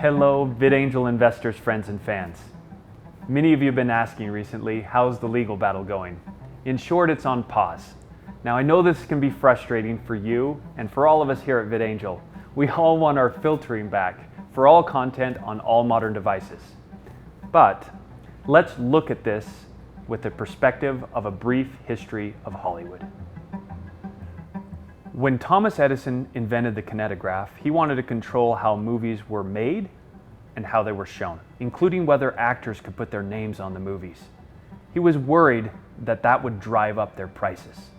Hello, VidAngel investors, friends, and fans. Many of you have been asking recently, how's the legal battle going? In short, it's on pause. Now, I know this can be frustrating for you and for all of us here at VidAngel. We all want our filtering back for all content on all modern devices. But let's look at this with the perspective of a brief history of Hollywood. When Thomas Edison invented the kinetograph, he wanted to control how movies were made and how they were shown, including whether actors could put their names on the movies. He was worried that that would drive up their prices.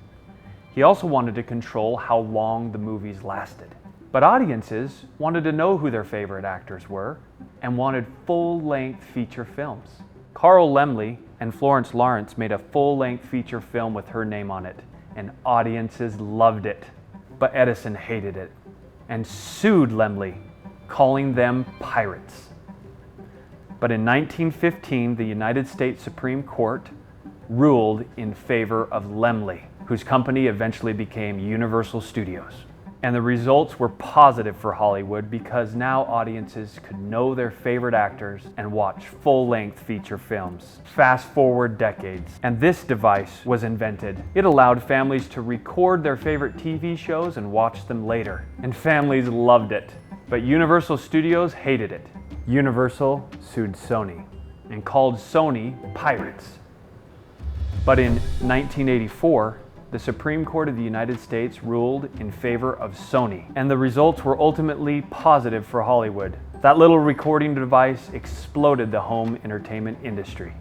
He also wanted to control how long the movies lasted. But audiences wanted to know who their favorite actors were and wanted full-length feature films. Carl Laemmle and Florence Lawrence made a full-length feature film with her name on it, and audiences loved it. But Edison hated it and sued Laemmle, calling them pirates. But in 1915, the United States Supreme Court ruled in favor of Laemmle, whose company eventually became Universal Studios. And the results were positive for Hollywood because now audiences could know their favorite actors and watch full-length feature films. Fast forward decades, and this device was invented. It allowed families to record their favorite TV shows and watch them later. And families loved it. But Universal Studios hated it. Universal sued Sony and called Sony pirates. But in 1984, the Supreme Court of the United States ruled in favor of Sony, and the results were ultimately positive for Hollywood. That little recording device exploded the home entertainment industry.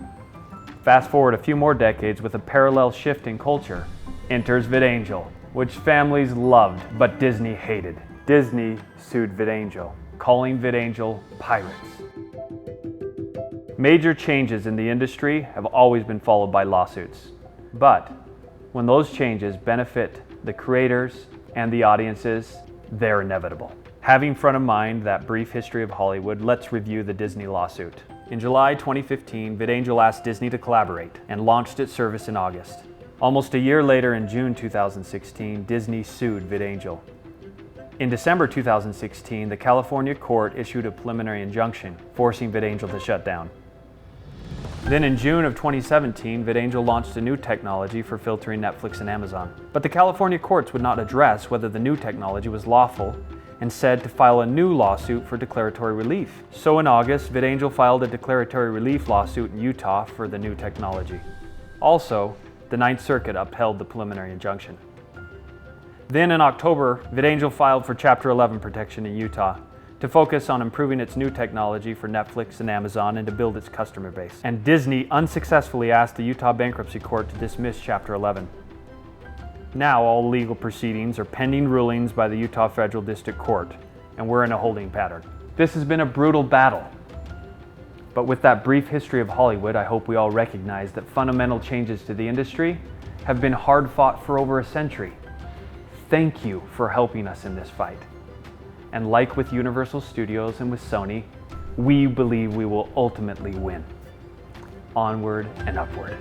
Fast forward a few more decades with a parallel shift in culture, enters VidAngel, which families loved but Disney hated. Disney sued VidAngel, calling VidAngel pirates. Major changes in the industry have always been followed by lawsuits, but when those changes benefit the creators and the audiences, they're inevitable. Having front of mind that brief history of Hollywood, let's review the Disney lawsuit. In July 2015, VidAngel asked Disney to collaborate and launched its service in August. Almost a year later, in June 2016, Disney sued VidAngel. In December 2016, the California court issued a preliminary injunction, forcing VidAngel to shut down. Then in June of 2017, VidAngel launched a new technology for filtering Netflix and Amazon. But the California courts would not address whether the new technology was lawful and said to file a new lawsuit for declaratory relief. So in August, VidAngel filed a declaratory relief lawsuit in Utah for the new technology. Also, the Ninth Circuit upheld the preliminary injunction. Then in October, VidAngel filed for Chapter 11 protection in Utah to focus on improving its new technology for Netflix and Amazon and to build its customer base. And Disney unsuccessfully asked the Utah bankruptcy court to dismiss Chapter 11. Now all legal proceedings are pending rulings by the Utah Federal District Court, and we're in a holding pattern. This has been a brutal battle. But with that brief history of Hollywood, I hope we all recognize that fundamental changes to the industry have been hard fought for over a century. Thank you for helping us in this fight. And like with Universal Studios and with Sony, we believe we will ultimately win. Onward and upward.